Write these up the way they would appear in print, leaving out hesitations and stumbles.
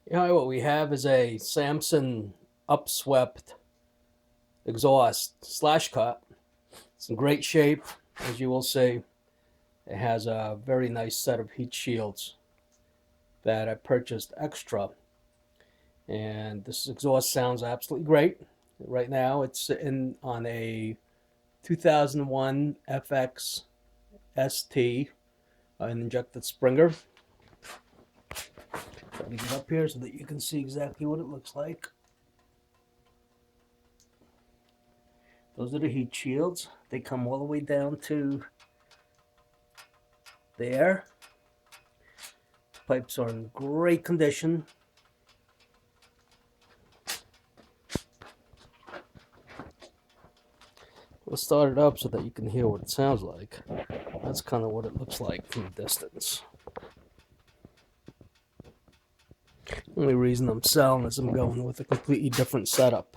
What we have is a Samson Upswept exhaust slash cut. It's in great shape, as you will see. It has a very nice set of heat shields that I purchased extra. And this exhaust sounds absolutely great. Right now, it's sitting on a 2001 FX ST, an injected Springer. Try to get up here so that you can see exactly what it looks like. Those are the heat shields. They come all the way down to there. The pipes are in great condition. We'll start it up so that you can hear what it sounds like. That's kind of what it looks like from a distance. The only reason I'm selling is I'm going with a completely different setup.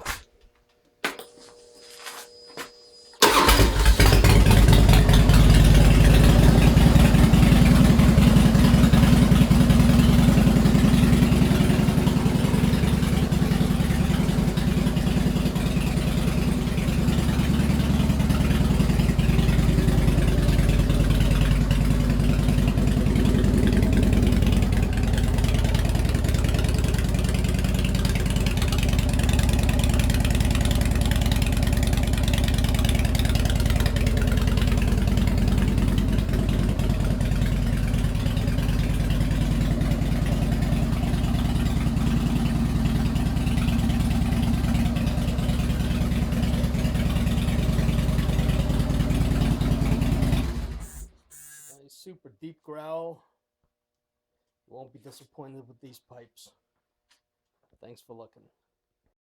Nice, super deep growl. You won't be disappointed with these pipes. Thanks for looking.